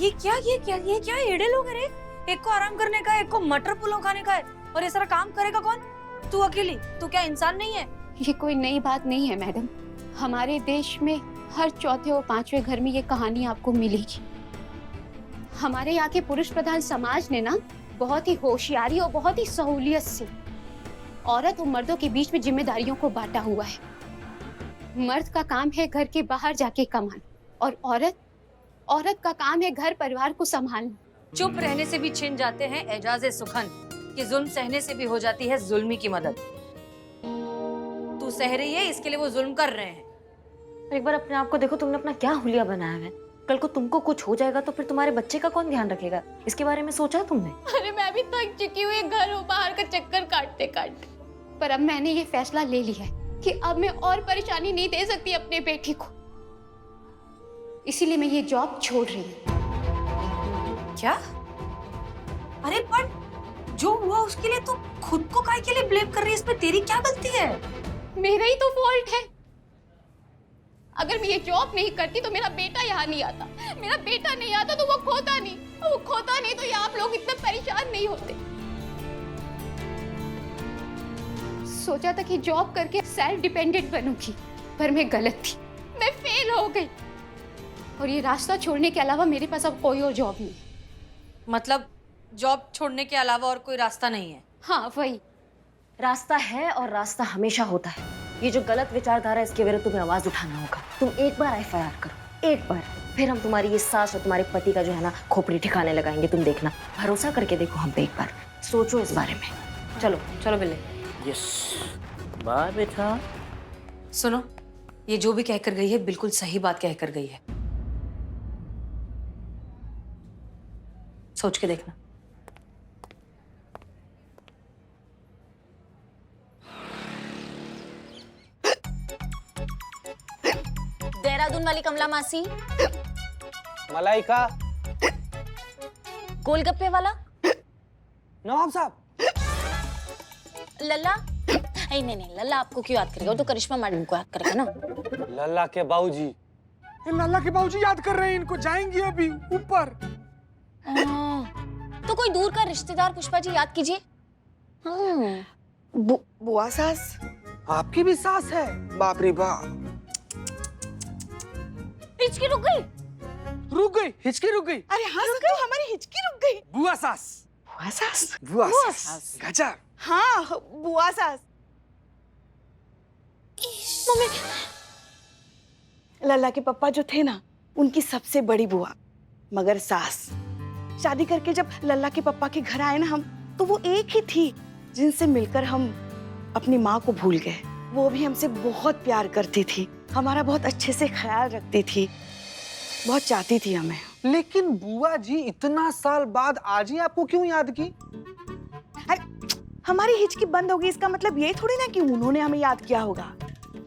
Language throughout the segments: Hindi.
ये क्या एड़े लोग हैं रे? एक को आराम करने का है, एक को मटर पुलाव खाने का है, और ये सारा काम करेगा कौन? तू अकेली? तू क्या इंसान नहीं है? ये कोई नई बात नहीं है मैडम। हमारे देश में हर चौथे और पांचवें घर में ये कहानी आपको मिलेगी। हमारे यहाँ के पुरुष प्रधान समाज ने ना बहुत ही होशियारी और बहुत ही सहूलियत से औरत और मर्दों के बीच में जिम्मेदारियों को बांटा हुआ है। मर्द का काम है घर के बाहर जाके कमाना, और औरत का काम है घर परिवार को संभालना। चुप रहने से भी छिन जाते हैं एजाज़े सुखन, कि जुल्म सहने से भी हो जाती है जुल्मी की मदद। तू सह रही है, इसके लिए वो जुल्म कर रहे हैं। एक बार अपने आप को देखो, तुमने अपना क्या हुलिया बनाया है। कल को तुमको कुछ हो जाएगा तो फिर तुम्हारे बच्चे का कौन ध्यान रखेगा? इसके बारे में सोचा तुमने? अरे मैं भी थक चुकी हूँ घर और बाहर का चक्कर काटते काटते। पर अब मैंने ये फैसला ले लिया है कि अब मैं और परेशानी नहीं दे सकती अपने बेटी को, इसीलिए मैं ये जॉब छोड़ रही हूँ। क्या? अरे पर जो हुआ उसके लिए तू खुद को काहे के लिए ब्लेम कर रही है? इसमें तेरी क्या गलती है? मेरा ही तो फॉल्ट है। अगर मैं ये जॉब नहीं करती तो मेरा बेटा यहाँ नहीं आता। मेरा बेटा नहीं आता तो वो खोता नहीं तो ये आप लोग इतने परेशान नहीं होते। सोचा था कि जॉब करके सेल्फ डिपेंडेंट बनूंगी, पर मैं गलत थी। मैं फेल हो गई, और ये रास्ता छोड़ने के अलावा मेरे पास अब कोई और जॉब नहीं। मतलब जॉब छोड़ने के अलावा और कोई रास्ता नहीं है? हाँ वही रास्ता है, और रास्ता हमेशा होता है। ये जो गलत विचारधारा है, इसके विरुद्ध तुम्हें आवाज उठाना होगा। तुम एक बार एफआईआर करो, एक बार, फिर हम तुम्हारी ये सास और तुम्हारे पति का जो है ना खोपड़ी ठिकाने लगाएंगे। तुम देखना, भरोसा करके देखो हम पे, एक बार सोचो इस बारे में। चलो चलो बिल्ले। यस बाय बेटा। सुनो, ये जो भी कहकर गई है बिल्कुल सही बात कहकर गई है। सोच के देखना। देहरादून वाली कमला मासी, मलाइका, गोलगप्पे वाला नवाब साहब, लल्ला। नहीं, लल्ला आपको क्यों याद करेगा? वो तो करिश्मा मैडम को याद करेगा ना। लल्ला के बाबूजी। लल्ला के बाबूजी याद कर रहे हैं इनको, जाएंगे अभी ऊपर। तो कोई दूर का रिश्तेदार पुष्पा जी याद कीजिए। बुआ सास, आपकी भी सास है? बाप रे बाप। हिचकी रुक गई। हिचकी रुक गई। अरे हाँ तो हमारी हिचकी रुक गई। बुआ सास। बुआ सास गजब। हाँ बुआ सास। मम्मी, लल्ला के पापा जो थे ना, उनकी सबसे बड़ी बुआ, मगर सास। शादी करके जब लल्ला के पापा के घर आए ना हम, तो वो एक ही थी जिनसे मिलकर हम अपनी माँ को भूल गए। वो भी हमसे बहुत प्यार करती थी, हमारा बहुत अच्छे से ख्याल रखती थी, बहुत चाहती थी हमें। लेकिन बुआ जी इतना साल बाद आज ही आपको क्यों याद की? अरे हमारी हिचकी बंद होगी इसका मतलब ये थोड़ी ना कि उन्होंने हमें याद किया होगा।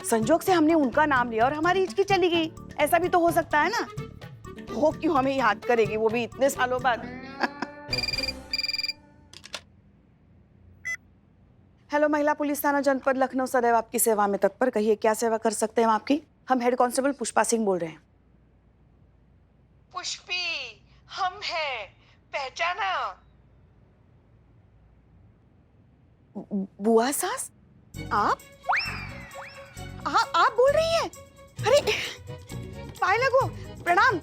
संजोग से हमने उनका नाम लिया और हमारी हिचकी चली गई, ऐसा भी तो हो सकता है ना। वो क्यों हमें याद करेगी, वो भी इतने सालों बाद। हेलो, महिला पुलिस थाना जनपद लखनऊ सदैव आपकी सेवा में तत्पर। कहिए क्या सेवा कर सकते हैं हम आपकी? हम हेड कांस्टेबल पुष्पा सिंह बोल रहे हैं। पुष्पी, हम हैं, पहचाना? बुआ सास, आप बोल रही हैं? अरे पाए लगो, प्रणाम।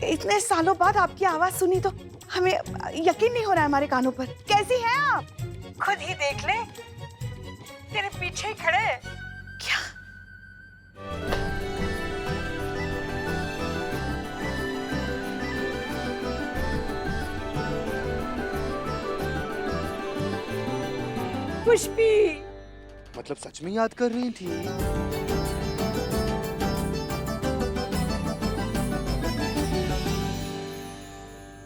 इतने सालों बाद आपकी आवाज सुनी तो हमें यकीन नहीं हो रहा है हमारे कानों पर। कैसी हैं आप? खुद ही देख ले, तेरे पीछे ही खड़े हैं। क्या? पुष्पी, मतलब सच में याद कर रही थी?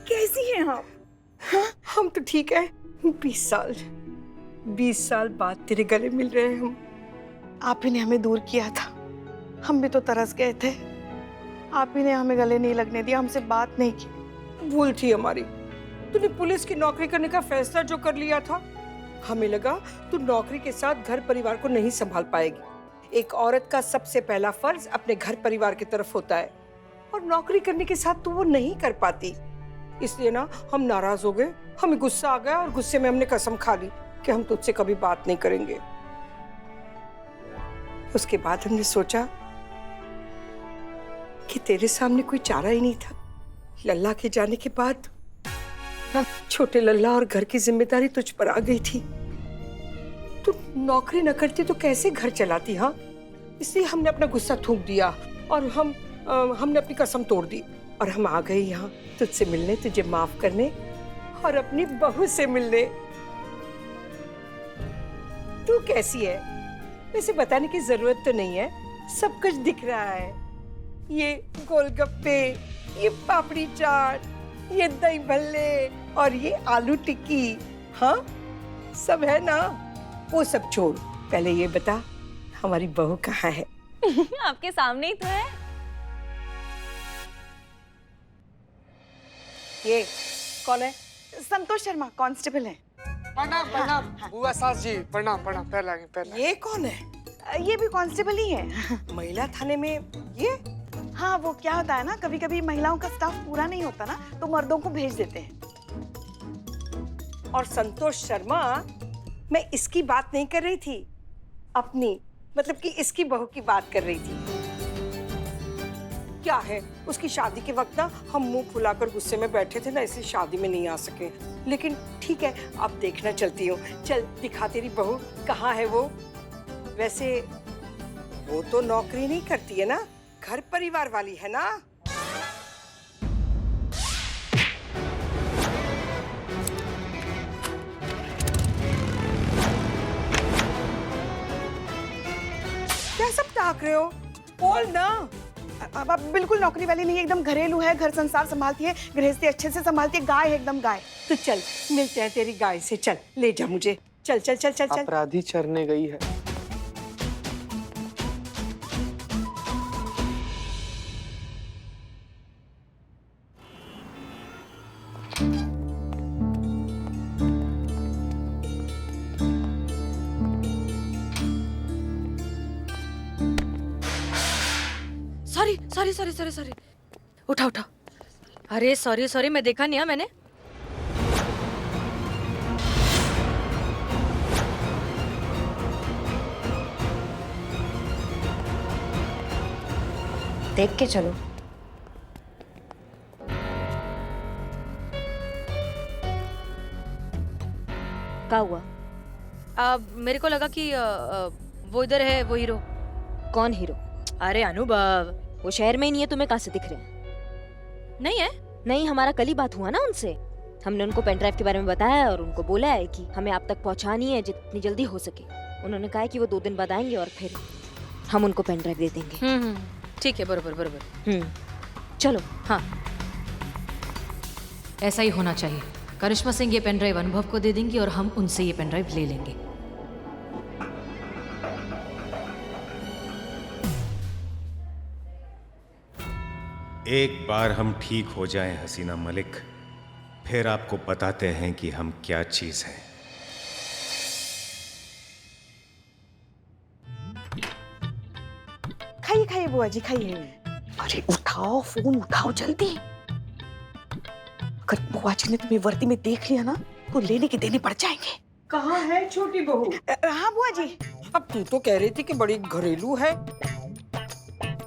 कैसी हैं आप? हाँ, हम तो ठीक है। 20 साल बाद तेरे गले मिल रहे हैं हम। आप ही ने हमें दूर किया था, हम भी तो तरस गए थे। आप ही ने हमें गले नहीं लगने दिया, हमसे बात नहीं की। भूल थी हमारी। तूने पुलिस की नौकरी करने का फैसला जो कर लिया था, हमें लगा तू नौकरी के साथ घर परिवार को नहीं संभाल पाएगी। एक औरत का सबसे पहला फर्ज अपने घर परिवार की तरफ होता है, और नौकरी करने के साथ तो वो नहीं कर पाती। इसलिए ना हम नाराज हो गए, हमें गुस्सा आ गया और गुस्से में हमने कसम खा ली कि हम तुझसे कभी बात नहीं करेंगे। उसके बाद हमने सोचा कि तेरे सामने कोई चारा ही नहीं था। लल्ला के जाने के बाद छोटे लल्ला और घर की जिम्मेदारी तुझ पर आ गई थी। तू नौकरी न करती तो कैसे घर चलाती? हाँ, इसलिए हमने अपना गुस्सा थूक दिया और हमने अपनी कसम तोड़ दी और हम आ गए यहाँ तुझसे मिलने, तुझे माफ करने और अपनी बहू से मिलने। तू कैसी है वैसे बताने की जरूरत तो नहीं है, सब कुछ दिख रहा है। ये गोलगप्पे, ये पापड़ी चाट, ये दही भल्ले और ये आलू टिक्की, हाँ सब है ना। वो सब छोड़, पहले ये बता हमारी बहू कहाँ है? आपके सामने ही तो है। ये कौन है? संतोष शर्मा कांस्टेबल है। प्रणाम प्रणाम बुआ सास जी, प्रणाम प्रणाम, पैर लागे पैर लागे। ये कौन है? ये भी कांस्टेबल ही है। महिला थाने में ये? हाँ, वो क्या होता है ना, कभी कभी महिलाओं का स्टाफ पूरा नहीं होता ना, तो मर्दों को भेज देते हैं। और संतोष शर्मा, मैं इसकी बात नहीं कर रही थी, अपनी मतलब कि इसकी बहू की बात कर रही थी। क्या है, उसकी शादी के वक्त ना हम मुंह फुलाकर गुस्से में बैठे थे ना, इसलिए शादी में नहीं आ सके। लेकिन ठीक है, अब देखना चलती हूँ। चल दिखा तेरी बहू कहाँ है वो। वैसे वो तो नौकरी नहीं करती है ना, घर परिवार वाली है ना। क्या सब ताक रहे हो? बोल ना। अब बिल्कुल नौकरी वाली नहीं है, एकदम घरेलू है, घर संसार संभालती है, गृहस्थी अच्छे से संभालती है, गाय है एकदम गाय। तो चल मिलते हैं तेरी गाय से, चल ले जा मुझे, चल चल चल चल चल। अपराधी चरने गई है। सॉरी। उठा। अरे सॉरी, मैं देखा नहीं है मैंने। देख के चलो। क्या हुआ? मेरे को लगा कि वो इधर है, वो हीरो। कौन हीरो? अरे अनुभव। वो शहर में ही नहीं है, तुम्हें कहाँ से दिख रहे हैं? नहीं है? नहीं, हमारा कल ही बात हुआ ना उनसे। हमने उनको पेन ड्राइव के बारे में बताया है और उनको बोला है कि हमें आप तक पहुंचानी है जितनी जल्दी हो सके। उन्होंने कहा है कि वो 2 दिन बाद आएंगे और फिर हम उनको पेन ड्राइव दे देंगे। ठीक है, बरोबर। चलो। हाँ, ऐसा ही होना चाहिए। करिश्मा सिंह ये पेन ड्राइव अनुभव को दे देंगी और हम उनसे ये पेन ड्राइव ले लेंगे। एक बार हम ठीक हो जाएं हसीना मलिक, फिर आपको बताते हैं कि हम क्या चीज हैं। खाइए बुआ जी, खाइए। अरे उठाओ, फोन उठाओ जल्दी। अगर बुआ जी ने तुम्हें वर्दी में देख लिया ना, तो लेने के देने पड़ जाएंगे। कहाँ है छोटी बहू? हाँ बुआ जी। अब तू तो कह रही थी कि बड़ी घरेलू है,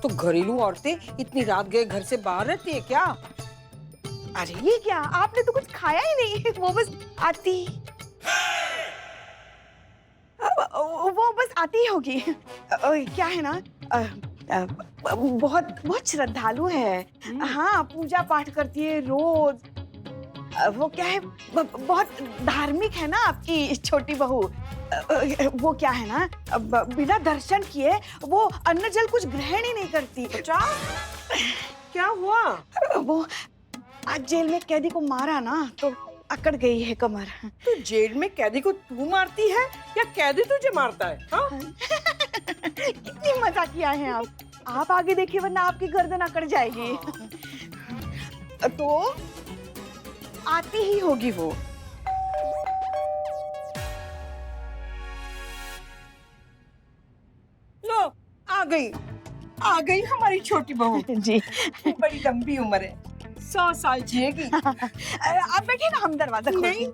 तो घरेलू औरतें इतनी रात गए घर से बाहर रहती है क्या? अरे ये क्या, आपने तो कुछ खाया ही नहीं। वो बस आती ही होगी। क्या है ना, बहुत श्रद्धालु है। हाँ, पूजा पाठ करती है रोज। वो क्या है, बहुत धार्मिक है ना आपकी छोटी बहू। वो क्या है ना, बिना दर्शन किए वो अन्न जल कुछ ग्रहण ही नहीं करती। क्या हुआ? वो आज जेल में कैदी को मारा ना, तो अकड़ गई है कमर। तो जेल में कैदी को तू मारती है या कैदी तुझे मारता है? हाँ? कितनी मजाकिया हैं आप। आप आगे देखिए, वरना आपकी गर्दन अकड़ जाएगी। तो आती ही होगी वो। लो आ गई। आ गई हमारी छोटी बहू। जी बड़ी लंबी उम्र है, 100 साल जिएगी। आप बैठिए ना, हम दरवाजा खोल नहीं,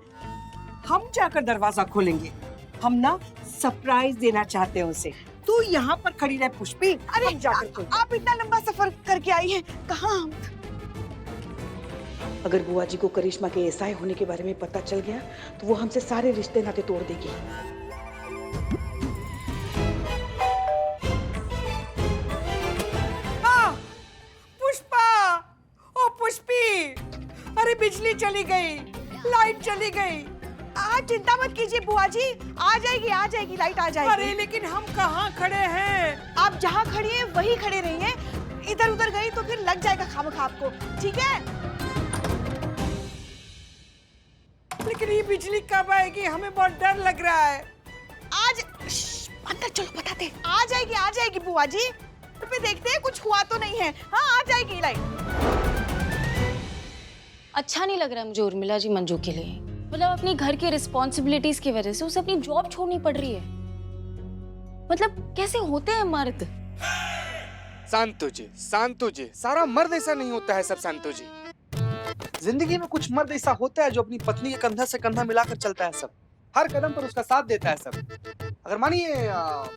हम जाकर दरवाजा खोलेंगे। हम ना सरप्राइज देना चाहते हैं उसे। तू यहाँ पर खड़ी रह पुष्पी। अरे हम जाकर खोलेंगे। आप इतना लंबा सफर करके आई हैं, कहाँ हम? अगर बुआ जी को करिश्मा के ऐसा होने के बारे में पता चल गया तो वो हमसे सारे रिश्ते नाते तोड़ देगी। पुष्पा, ओ पुष्पी, अरे बिजली चली गई, लाइट चली गई। आप चिंता मत कीजिए बुआ जी, आ जाएगी लाइट आ जाएगी। अरे लेकिन हम कहाँ खड़े हैं? आप जहाँ खड़ी हैं वहीं खड़े रहिए, इधर उधर गई तो फिर लग जाएगा खामखा आपको, ठीक है? लेकिन ये बिजली कब आएगी? हमें बहुत डर लग रहा है। आज अंदर चलो बताते। आ जाएगी बुआ जी, तो फिर देखते हैं कुछ हुआ तो नहीं है। हाँ आ जाएगी लाइट। अच्छा नहीं लग रहा है मुझे उर्मिला जी मंजू के लिए। मतलब अपनी घर की रिस्पॉन्सिबिलिटीज की वजह से उसे अपनी जॉब छोड़नी पड़ रही है। मतलब कैसे होते हैं मर्द? शांतु जी, सारा मर्द ऐसा नहीं होता है सब। शांतु जी, जिंदगी में कुछ मर्द ऐसा होता है जो अपनी पत्नी के कंधा से कंधा मिलाकर चलता है सब, हर कदम पर उसका साथ देता है सब। अगर मानिए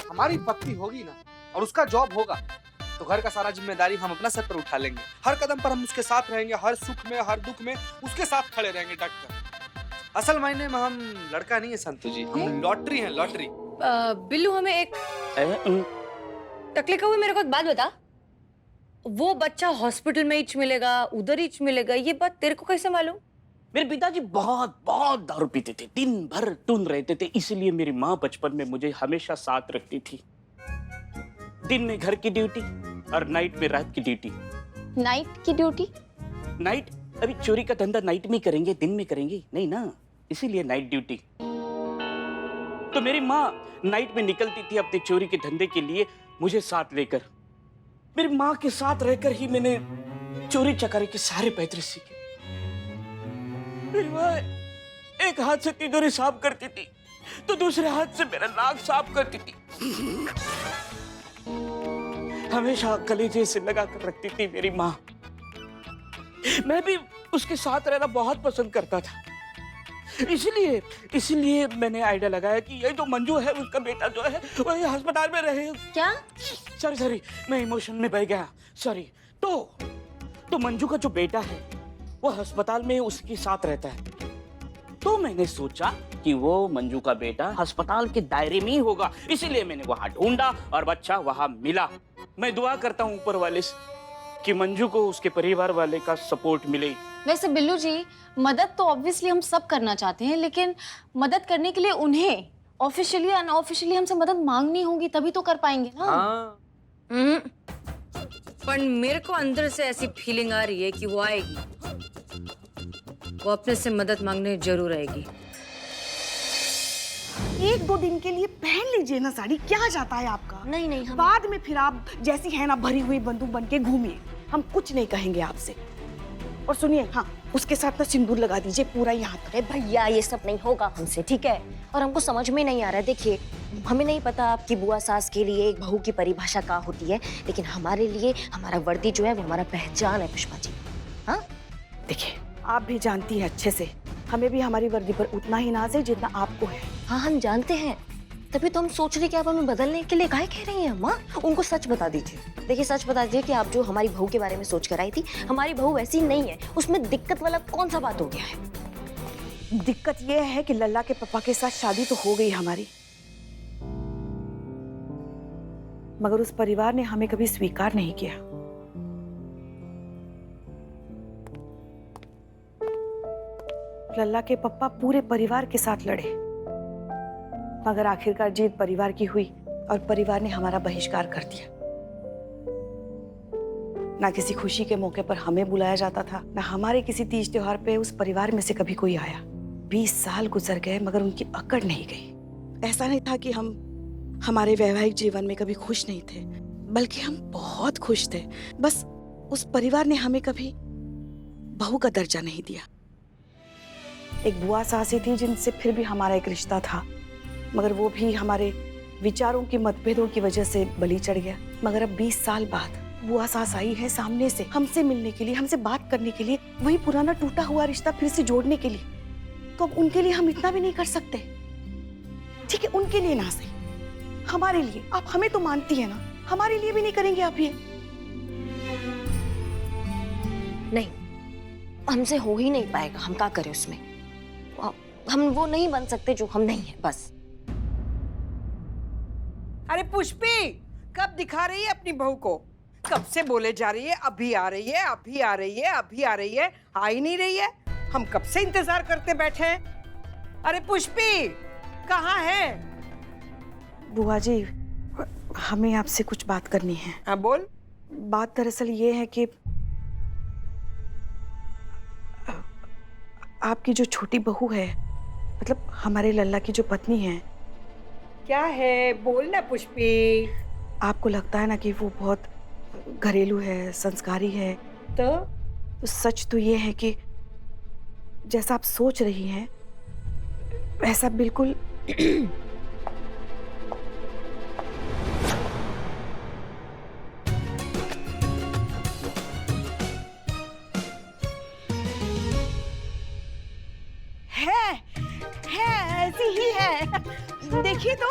हमारी पत्नी होगी ना और उसका जॉब होगा तो घर का सारा जिम्मेदारी हम अपना सर पर उठा लेंगे। हर कदम पर हम उसके साथ रहेंगे, हर सुख में हर दुख में उसके साथ खड़े रहेंगे डट कर। असल मायने में हम लड़का नहीं है संतु जी, हम लॉटरी हैं, लॉटरी। बिल्लू हमें एक तकलीफ हुई। मेरे को एक बात बता, वो बच्चा हॉस्पिटल में ही मिलेगा, उधर ही मिलेगा, ये बात तेरे को कैसे मालूम? मेरे पिताजी बहुत बहुत दारू पीते थे, दिन भर टून रहते थे, इसलिए मेरी माँ बचपन में मुझे हमेशा साथ रखती थी। दिन में घर की ड्यूटी और नाइट में रात की ड्यूटी। नाइट की ड्यूटी? नाइट? अभी चोरी का धंधा नाइट में करेंगे, दिन में करेंगे नहीं ना, इसीलिए नाइट ड्यूटी। तो मेरी माँ नाइट में निकलती थी अपने चोरी के धंधे के लिए मुझे साथ लेकर। मेरी माँ के साथ रहकर ही मैंने चोरी चकारी के सारे पैतरे सीखे। मेरी माँ एक हाथ से तिजोरी साफ करती थी तो दूसरे हाथ से मेरा नाक साफ करती थी। हमेशा कलेजे से लगा कर रखती थी मेरी माँ। मैं भी उसके साथ रहना बहुत पसंद करता था। इसीलिए मैंने आइडिया लगाया कि ये जो मंजू है उसका बेटा जो है वो अस्पताल में रहे। क्या? सॉरी, मैं इमोशन में बह गया, सॉरी। तो मंजू का जो बेटा है वो अस्पताल में उसके साथ रहता है। तो मैंने सोचा कि वो मंजू का बेटा अस्पताल के दायरे में ही होगा, इसीलिए मैंने वहां ढूंढा और बच्चा वहां मिला। मैं दुआ करता हूँ ऊपर वाले से कि मंजू को उसके परिवार वाले का सपोर्ट मिले। वैसे बिल्लू जी, मदद तो ऑब्वियसली हम सब करना चाहते हैं, लेकिन मदद करने के लिए उन्हें ऑफिशियली अनऑफिशियली हमसे मदद मांगनी होगी, तभी तो कर पाएंगे ना। हाँ। पर मेरे को अंदर से ऐसी फीलिंग आ रही है कि वो आएगी, वो अपने से मदद मांगने जरूर आएगी। 1-2 दिन के लिए पहन लीजिए ना साड़ी, क्या जाता है आपका? नहीं हम बाद में फिर आप जैसी है ना भरी हुई बंदूक बन के घूमिए, हम कुछ नहीं कहेंगे आपसे। और सुनिए, हाँ उसके साथ ना सिंदूर लगा दीजिए पूरा यहाँ तक। अरे भैया ये सब नहीं होगा हमसे, ठीक है? और हमको समझ में नहीं आ रहा है। देखिए, हमें नहीं पता आपकी बुआ सास के लिए एक बहू की परिभाषा क्या होती है, लेकिन हमारे लिए हमारा वर्दी जो है वो हमारा पहचान है पुष्पा जी। हाँ देखिए, आप भी जानती हैं अच्छे से, हमें भी हमारी वर्दी पर उतना ही नाज है जितना आपको है। हाँ हम जानते हैं, तभी तो हम सोच रहे कि आप हमें बदलने के लिए काहे कह रही हैं माँ? उनको सच बता दीजिए। देखिए सच बता दीजिए कि आप जो हमारी बहू के बारे में सोच कर आई थी, हमारी बहू वैसी नहीं है। उसमें दिक्कत वाला कौन सा बात हो गया है? दिक्कत ये है कि लल्ला के पापा के साथ शादी तो हो गई हमारी, मगर उस परिवार ने हमें कभी स्वीकार नहीं किया। लल्ला के पापा पूरे परिवार के साथ लड़े, मगर आखिरकार जीत परिवार की हुई और परिवार ने हमारा बहिष्कार कर दिया। ना किसी खुशी के मौके पर हमें बुलाया जाता था, ना हमारे किसी तीज त्योहार पे उस परिवार में से कभी कोई आया। 20 साल गुजर गए मगर उनकी अकड़ नहीं गई। ऐसा नहीं था कि हम हमारे वैवाहिक जीवन में कभी खुश नहीं थे, बल्कि हम बहुत खुश थे। बस उस परिवार ने हमें कभी बहू का दर्जा नहीं दिया। एक बुआ सासी थी जिनसे फिर भी हमारा एक रिश्ता था, मगर वो भी हमारे विचारों के मतभेदों की वजह से बलि चढ़ गया। मगर अब 20 साल बाद बुआ सास आई है सामने से हमसे मिलने के लिए, हमसे बात करने के लिए, वही पुराना टूटा हुआ रिश्ता फिर से जोड़ने के लिए। तो अब उनके लिए हम इतना भी नहीं कर सकते? ठीक है, उनके लिए ना सही, हमारे लिए। आप हमें तो मानती है ना, हमारे लिए भी नहीं करेंगे आप ये? नहीं, हमसे हो ही नहीं पाएगा। हम क्या करें उसमें? हम वो नहीं बन सकते जो हम नहीं है, बस। अरे पुष्पी, कब दिखा रही है अपनी बहू को? कब से बोले जा रही है अभी आ रही है, अभी आ रही है, अभी आ रही है, आ ही नहीं रही है। हम कब से इंतजार करते बैठे हैं। अरे पुष्पी, कहाँ है? बुआ जी, हमें आपसे कुछ बात करनी है। हाँ बोल। बात दरअसल ये है कि आपकी जो छोटी बहू है, मतलब हमारे लल्ला की जो पत्नी है। क्या है, बोल ना पुष्पी। आपको लगता है ना कि वो बहुत घरेलू है, संस्कारी है। तो सच तो ये है कि जैसा आप सोच रही हैं वैसा बिल्कुल है, ऐसी ही है। देखिए तो,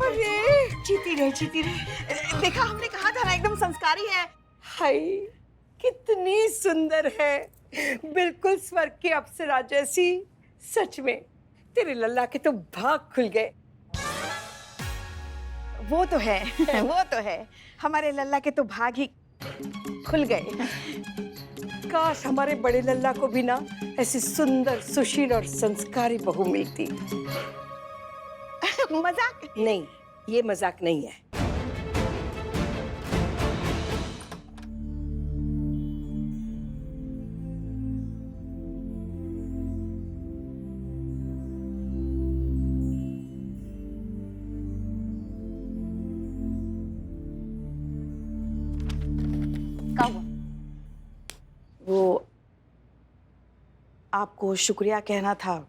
अरे जीती रहे। देखा, हमने कहा था ना, एकदम संस्कारी है। हाय, कितनी सुंदर है, बिल्कुल स्वर्ग की अप्सरा जैसी। सच में तेरे लल्ला के तो भाग खुल गए। वो तो है, वो तो है। हमारे लल्ला के तो भाग ही खुल गए। काश हमारे बड़े लल्ला को भी ना ऐसी सुंदर, सुशील और संस्कारी बहू मिलती। मजाक नहीं, ये मजाक नहीं है। क्या हुआ? वो आपको शुक्रिया कहना था।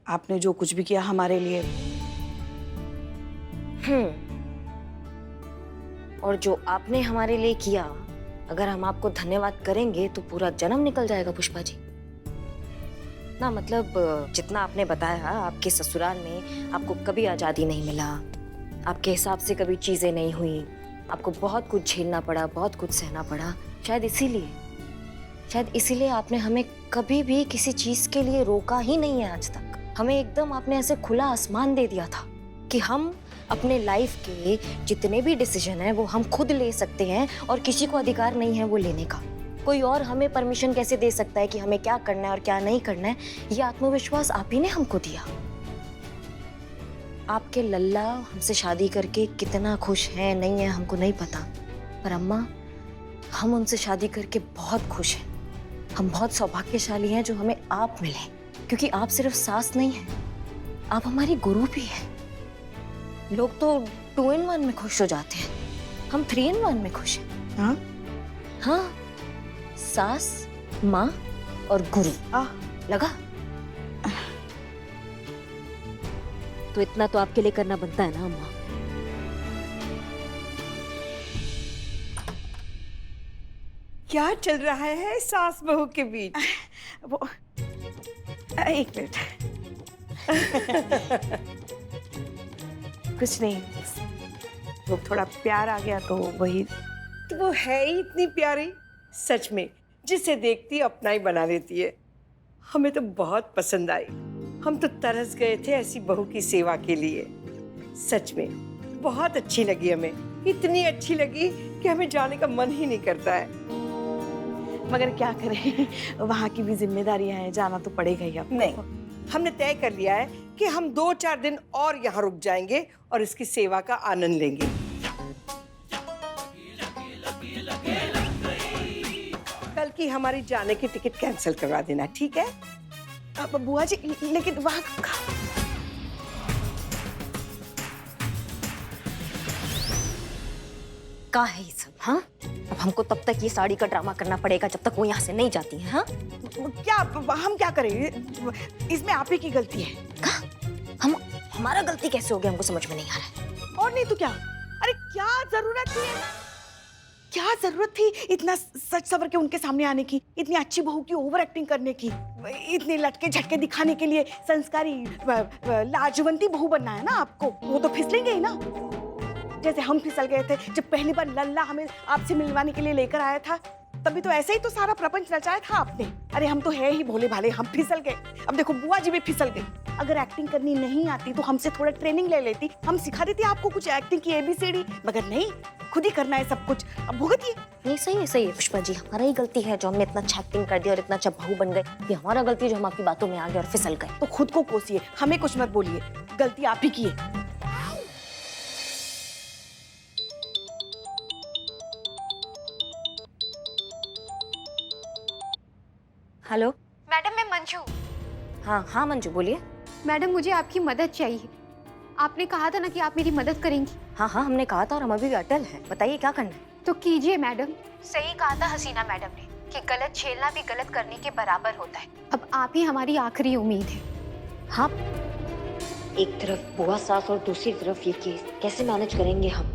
आपने जो कुछ भी किया हमारे लिए। और जो आपने हमारे लिए किया, अगर हम आपको धन्यवाद करेंगे तो पूरा जन्म निकल जाएगा पुष्पा जी। ना मतलब जितना आपने बताया, आपके ससुराल में आपको कभी आजादी नहीं मिला, आपके हिसाब से कभी चीजें नहीं हुई, आपको बहुत कुछ झेलना पड़ा, बहुत कुछ सहना पड़ा। शायद इसीलिए आपने हमें कभी भी किसी चीज के लिए रोका ही नहीं है आज तक। हमें एकदम आपने ऐसे खुला आसमान दे दिया था कि हम अपने लाइफ के जितने भी डिसीजन हैं वो हम खुद ले सकते हैं और किसी को अधिकार नहीं है वो लेने का। कोई और हमें परमिशन कैसे दे सकता है कि हमें क्या करना है और क्या नहीं करना है? ये आत्मविश्वास आप ही ने हमको दिया। आपके लल्ला हमसे शादी करके कितना खुश है नहीं है हमको नहीं पता, पर अम्मा हम उनसे शादी करके बहुत खुश हैं। हम बहुत सौभाग्यशाली हैं जो हमें आप मिले, क्योंकि आप सिर्फ सास नहीं हैं, आप हमारी गुरु भी हैं। लोग तो 2 in 1 में खुश हो जाते हैं, हम 3 in 1 में खुश हैं। हाँ? हाँ, सास, माँ और गुरु। लगा? तो इतना तो आपके लिए करना बनता है ना अम्मा। क्या चल रहा है सास बहू के बीच? वो एक मिनट। कुछ नहीं, वो थोड़ा प्यार आ गया तो वही। तो वो है ही इतनी प्यारी, सच में जिसे देखती अपना ही बना लेती है। हमें तो बहुत पसंद आई। हम तो तरस गए थे ऐसी बहू की सेवा के लिए। सच में बहुत अच्छी लगी हमें, इतनी अच्छी लगी कि हमें जाने का मन ही नहीं करता है। मगर क्या करें, वहाँ की भी जिम्मेदारियां हैं, जाना तो पड़ेगा ही अब। नहीं, हमने तय कर लिया है कि हम 2-4 दिन और यहाँ रुक जाएंगे और इसकी सेवा का आनंद लेंगे। कल की हमारी जाने की टिकट कैंसिल करवा देना, ठीक है? अब बुआ जी, लेकिन वहाँ का है ये सब? हाँ, अब हमको तब तक ये साड़ी का ड्रामा करना पड़ेगा जब तक वो यहाँ से नहीं जाती है। हाँ, क्या हम क्या करें? इसमें आप ही की गलती है। हम हमारा गलती कैसे हो गया हमको समझ में नहीं आ रहा है। और नहीं तो क्या, अरे क्या जरूरत थी, क्या जरूरत थी इतना सच सवर के उनके सामने आने की, इतनी अच्छी बहू की ओवर एक्टिंग करने की, इतने लटके झटके दिखाने के लिए संस्कारी लाजवंती बहू बनना है ना आपको। वो तो फिसलेंगे ही ना, जैसे हम फिसल गए थे जब पहली बार लल्ला हमें आपसे मिलवाने के लिए लेकर आया था। तभी तो ऐसे ही तो सारा प्रपंच रचाया था आपने। अरे हम तो है ही भोले भाले, हम फिसल गए। अब देखो बुआ जी भी फिसल गई। अगर एक्टिंग करनी नहीं आती तो हमसे थोड़ा ट्रेनिंग ले लेती, हम सिखा देते आपको कुछ एक्टिंग की ABCD, मगर नहीं, खुद ही करना है सब कुछ। अब भुगतिए। नहीं सही है पुष्पा जी, हमारा ही गलती है जो हमने इतना अच्छा एक्टिंग कर दिया और इतना अच्छा बहू बन गए। ये हमारा गलती है जो हम आपकी बातों में आ गए और फिसल गए। तो खुद को कोसिए, हमें कुछ मत बोलिए, गलती आप ही की है। हेलो मैडम मैं मंजू। हाँ मंजू बोलिए। मैडम मुझे आपकी मदद चाहिए। आपने कहा था ना कि आप मेरी मदद करेंगी। हाँ हमने कहा था और हम अभी भी अटल हैं। बताइए क्या करना है। तो कीजिए मैडम। सही कहा था हसीना मैडम ने कि गलत झेलना भी गलत करने के बराबर होता है। अब आप ही हमारी आखिरी उम्मीद है। हाँ, एक तरफ बुआ सास और दूसरी तरफ ये केस, कैसे मैनेज करेंगे हम।